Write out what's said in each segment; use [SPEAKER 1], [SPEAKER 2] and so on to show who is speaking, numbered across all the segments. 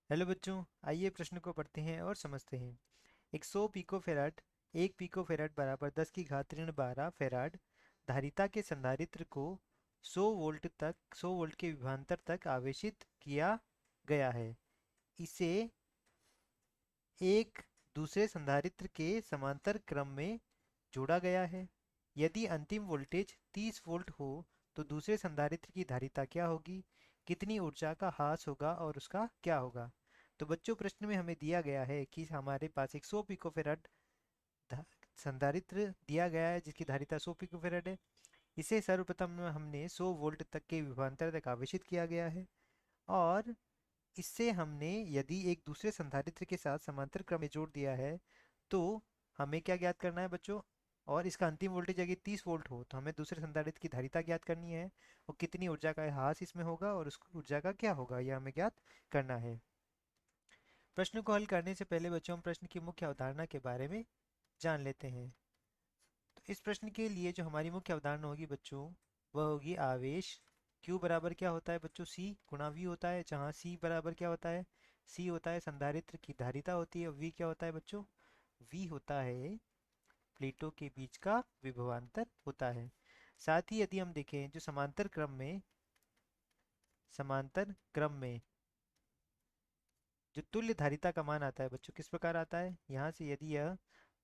[SPEAKER 1] Hello बच्चों, आइए प्रश्न को पढ़ते हैं और समझते हैं। एक 100 पिकोफैराड 1 पिकोफैराड बराबर 10 की घात ऋण 12 फैराड धारिता के संधारित्र को 100 वोल्ट के विभवांतर तक आवेशित किया गया है। इसे एक दूसरे संधारित्र के समांतर क्रम में जोड़ा गया है। यदि अंतिम वोल्टेज 30 वोल्ट हो तो दूसरे संधारित्र की धारिता क्या होगी, कितनी ऊर्जा का ह्रास होगा और उसका क्या होगा। तो बच्चों, प्रश्न में हमें दिया गया है कि हमारे पास एक 100 पिकोफैराड संधारित्र दिया गया है जिसकी धारिता 100 पिकोफैराड है। इसे सर्वप्रथम हमने 100 वोल्ट तक के विभवांतर तक आवेशित किया गया है। और इससे हमने यदि एक दूसरे संधारित्र के साथ समांतर क्रम में जोड़ दिया है तो हमें क्या ज्ञात करना है बच्चों। और इसका अंतिम वोल्टेज अगर 30 वोल्ट हो तो हमें दूसरे संधारित्र की धारिता ज्ञात करनी है और कितनी ऊर्जा का ह्रास इसमें होगा और उस ऊर्जा का क्या होगा यह हमें ज्ञात करना है। प्रश्न को हल करने से पहले बच्चों हम प्रश्न की मुख्य अवधारणा के बारे में जान लेते हैं। तो इस प्रश्न के लिए जो हमारी मुख्य अवधारणा होगी बच्चों, वह होगी आवेश। Q बराबर क्या होता है बच्चों, C गुणा V होता है, जहाँ C बराबर क्या होता है, C होता है संधारित्र की धारिता होती है, और V क्या होता है बच्चों, V होता है प्लेटों के बीच का विभवांतर होता है। साथ ही यदि हम देखें जो समांतर क्रम में जो तुल्य धारिता का मान आता है बच्चों, किस प्रकार आता है, यहाँ से यदि यह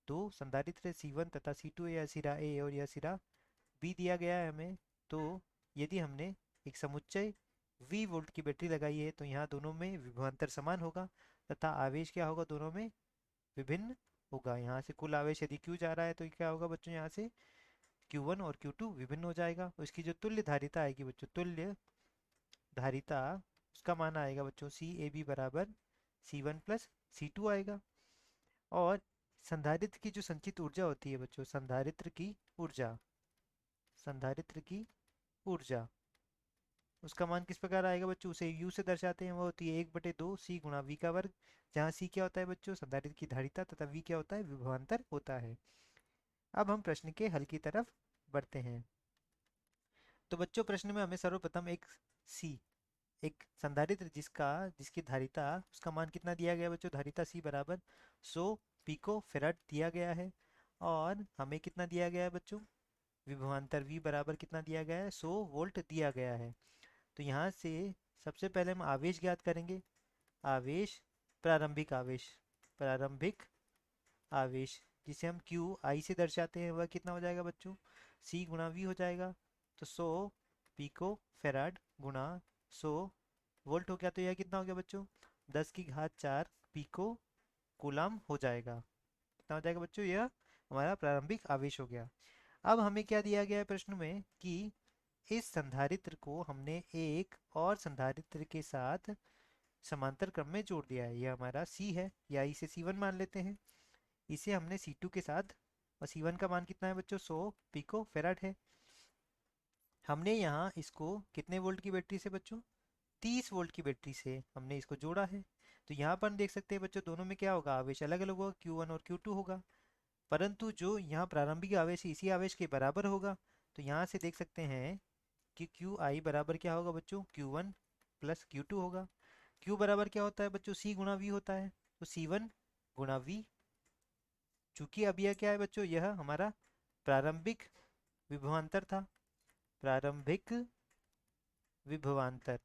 [SPEAKER 1] दो संधारित्र C1 तथा C2, यह सिरा A और यह सिरा B दिया गया है हमें, तो यदि हमने एक समुच्चय V वोल्ट की बैटरी लगाई है तो यहाँ दोनों में विभवांतर समान होगा तथा आवेश क्या होगा, दोनों में विभिन्न होगा। यहाँ से कुल आवेश यदि Q जा रहा है तो क्या होगा बच्चों, यहाँ से Q1 और Q2 विभिन्न हो जाएगा। उसकी जो तुल्य धारिता आएगी बच्चों, तुल्य धारिता, उसका मान आएगा बच्चों सी ए बी बराबर C1 प्लस C2 आएगा। और संधारित्र की जो संचित ऊर्जा होती है बच्चों, संधारित्र की ऊर्जा उसका मान किस प्रकार आएगा बच्चों, उसे U से दर्शाते हैं, वो होती है 1/2 C गुणा V का वर्ग, जहाँ C क्या होता है बच्चों, संधारित्र की धारिता, तथा V क्या होता है, विभवांतर होता है। अब हम प्रश्न के हल की तरफ बढ़ते हैं। तो बच्चों, प्रश्न में हमें सर्वप्रथम C एक संधारित्र जिसकी धारिता, उसका मान कितना दिया गया बच्चों, धारिता C बराबर 100 पिको फेराड दिया गया है। और हमें कितना दिया गया है बच्चों, विभवांतर V बराबर कितना दिया गया है, 100 वोल्ट दिया गया है। तो यहाँ से सबसे पहले हम आवेश ज्ञात करेंगे। आवेश, प्रारंभिक आवेश जिसे हम Q I से दर्शाते हैं, वह कितना हो जाएगा बच्चों, C गुणा V हो जाएगा। तो 100 पिको फेराड गुणा 100 वोल्ट हो गया, तो यह कितना हो गया बच्चों, 10 की घात 4 पिको कूलम हो जाएगा। कितना हो जाएगा बच्चों, यह हमारा प्रारंभिक आवेश हो गया। अब हमें क्या दिया गया है प्रश्न में कि इस संधारित्र को हमने एक और संधारित्र के साथ समांतर क्रम में जोड़ दिया है। यह हमारा C है, या इसे C1 मान लेते हैं। इसे हमने C2 के साथ, और C1 का मान कितना है बच्चों, 100 पिको फेराड है। हमने यहाँ इसको कितने वोल्ट की बैटरी से बच्चों, 30 वोल्ट की बैटरी से हमने इसको जोड़ा है। तो यहाँ पर हम देख सकते हैं बच्चों, दोनं में क्या होगा, आवेश अलग अलग होगा, Q1 और Q2 होगा। परंतु जो यहाँ प्रारंभिक आवेश है इसी आवेश के बराबर होगा। तो यहाँ से देख सकते हैं कि QI बराबर क्या होगा बच्चों, Q1 प्लस Q2 होगा। Q बराबर क्या होता है बच्चों, C गुणा V होता है, तो C1 गुणा V। चूंकि अब यह क्या है बच्चों, यह हमारा प्रारंभिक विभवांतर था, प्रारंभिक विभवांतर।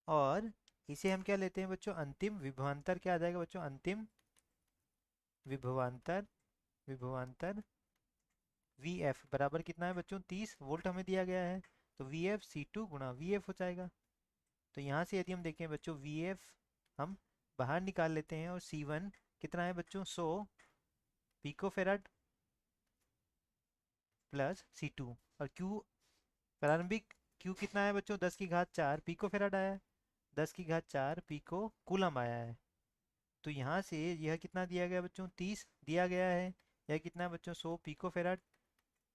[SPEAKER 1] और इसे हम क्या लेते हैं बच्चों, अंतिम विभवांतर। क्या आ जाएगा बच्चों, अंतिम विभवांतर, विभवांतर VF बराबर कितना है बच्चों, 30 वोल्ट हमें दिया गया है। तो VF C2 गुणा VF हो जाएगा। तो यहाँ से यदि हम देखें बच्चों, VF हम बाहर निकाल लेते हैं, और C1 कितना है बच्चों, 100 पिको फेराड प्लस C2। और Q प्रारंभिक Q कितना है बच्चों, 10 की घात 4 पिको फेराड आया है, 10 की घात 4 पिको कूलम आया है। तो यहाँ से यह कितना दिया गया बच्चों, 30 दिया गया है। यह कितना है बच्चों, 100 पिको फेराड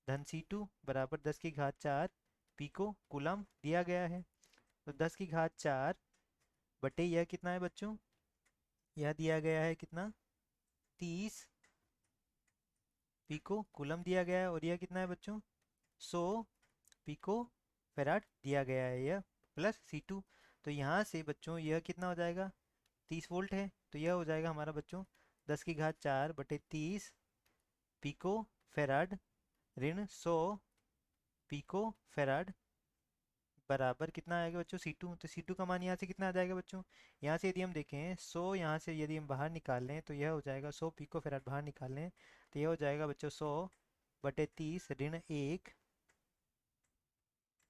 [SPEAKER 1] धन C2 बराबर 10 की घात 4 पिको कूलम दिया गया है। तो 10 की घात 4 बटे यह कितना है बच्चों, यह दिया गया है कितना, 30 पिको कूलम दिया गया है। और यह कितना है बच्चों, 100 पिको फेराड दिया गया है, यह प्लस C2। तो यहाँ से बच्चों यह कितना हो जाएगा, 30 वोल्ट है, तो यह हो जाएगा हमारा बच्चों 10⁻⁴/30 पिको फेराड ऋण 100 पिको फेराड बराबर कितना आएगा बच्चों, C2। तो C2 का मान यहाँ से कितना आ जाएगा बच्चों, यहाँ से यदि हम देखें 100, यहाँ से यदि हम बाहर निकाल लें तो यह हो जाएगा 100 पिको फेराड बाहर निकाल लें तो यह हो जाएगा बच्चों 100/30 ऋण 1।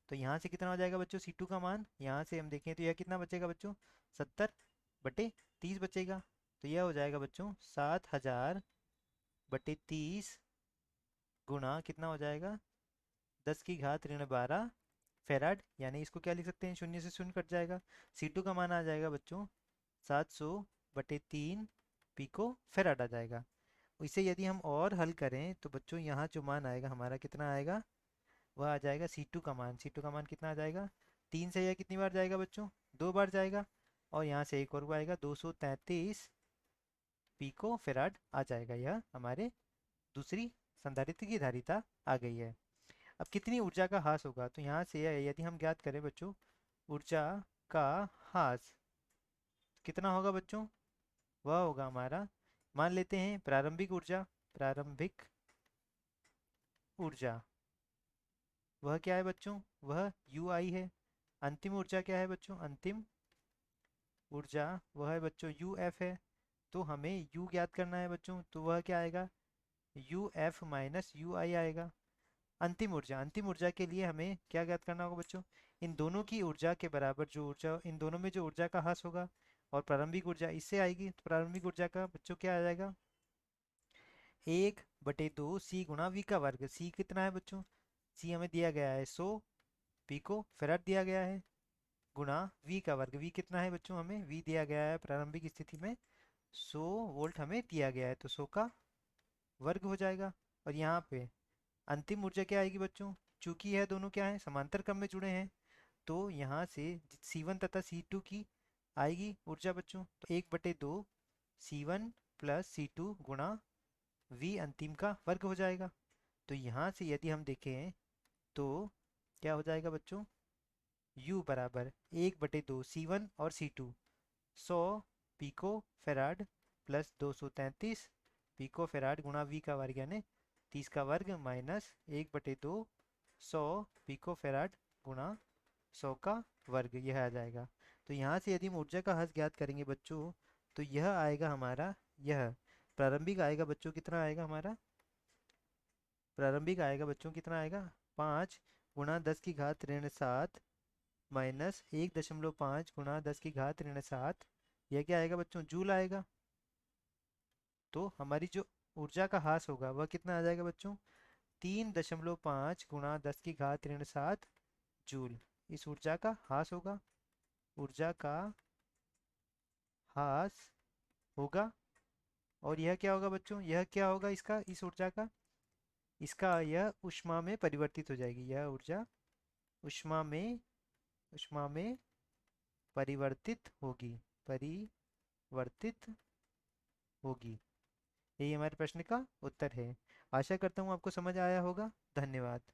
[SPEAKER 1] तो यहाँ से कितना हो जाएगा बच्चों C2 का मान, यहाँ से हम देखें तो यह कितना बचेगा बच्चों, 70/30 बचेगा। तो यह हो जाएगा बच्चों 7000/30 गुणा कितना हो जाएगा, 10⁻⁻12 फेराड, यानी इसको क्या लिख सकते हैं, शून्य से शून्य कट जाएगा। C2 का मान आ जाएगा बच्चों 700/3 पिको फेराड आ जाएगा। इसे यदि हम और हल करें तो बच्चों यहाँ जो मान आएगा हमारा कितना आएगा, वह आ जाएगा C2 का मान। C2 का मान कितना आ जाएगा, 3 से यह कितनी बार जाएगा बच्चों, 2 बार जाएगा, और यहाँ से एक और आएगा 233 पिको फेराड आ जाएगा। यह हमारे दूसरी संधारित्र की धारिता आ गई है। अब कितनी ऊर्जा का ह्रास होगा, तो यहाँ से यदि हम ज्ञात करें बच्चों ऊर्जा का ह्रास कितना होगा बच्चों, वह होगा हमारा, मान लेते हैं प्रारंभिक ऊर्जा, प्रारंभिक ऊर्जा वह क्या है बच्चों, वह यू आई है। अंतिम ऊर्जा क्या है बच्चों, अंतिम ऊर्जा वह है बच्चों यू एफ है। तो हमें यू ज्ञात करना है बच्चों, तो वह क्या आएगा, यू एफ माइनस यू आई आएगा। अंतिम ऊर्जा के लिए हमें क्या ज्ञात करना होगा बच्चों, इन दोनों की ऊर्जा के बराबर जो ऊर्जा, इन दोनों में जो ऊर्जा का ह्रास होगा और प्रारंभिक ऊर्जा इससे आएगी, तो प्रारंभिक ऊर्जा का बच्चों क्या आ जाएगा, 1/2 C गुणा V का वर्ग। C कितना है बच्चों, C हमें दिया गया है 100 पिको फेराड दिया गया है, गुणा V का वर्ग। V कितना है बच्चों, हमें V दिया गया है प्रारंभिक स्थिति में 100 वोल्ट हमें दिया गया है, तो 100 का वर्ग हो जाएगा। और यहाँ पे अंतिम ऊर्जा क्या आएगी बच्चों, चूंकि यह दोनों क्या है, समांतर क्रम में जुड़े हैं, तो यहाँ से C1 तथा C2 की आएगी ऊर्जा बच्चों, तो 1/2 C1 प्लस C2 गुणा V अंतिम का वर्ग हो जाएगा। तो यहाँ से यदि हम देखें तो क्या हो जाएगा बच्चों, U बराबर 1/2 C1 और C2 100 pico farad plus 233 pico farad गुणा V का वर्ग, यानी 30 का वर्ग माइनस 1/2 100 पिको फेराड गुणा 100 का वर्ग, यह आ जाएगा। तो यहाँ से यदि हम ऊर्जा का ह्रास ज्ञात करेंगे बच्चों, तो यह आएगा हमारा, यह प्रारंभिक आएगा बच्चों, कितना आएगा हमारा, प्रारंभिक आएगा बच्चों कितना आएगा, 5 × 10⁻⁷ माइनस 1.5 × 10⁻⁷, यह क्या आएगा बच्चों, जूल आएगा। तो हमारी जो ऊर्जा का ह्रास होगा वह कितना आ जाएगा बच्चों, 3.5 × 10⁻⁷ जूल, इस ऊर्जा का ह्रास होगा, ऊर्जा का ह्रास होगा। और यह क्या होगा बच्चों, यह क्या होगा इसका, इस ऊर्जा का, इसका यह ऊष्मा में परिवर्तित हो जाएगी, यह ऊर्जा ऊष्मा में, ऊष्मा में परिवर्तित होगी, परिवर्तित होगी। यही हमारे प्रश्न का उत्तर है। आशा करता हूँ आपको समझ आया होगा। धन्यवाद।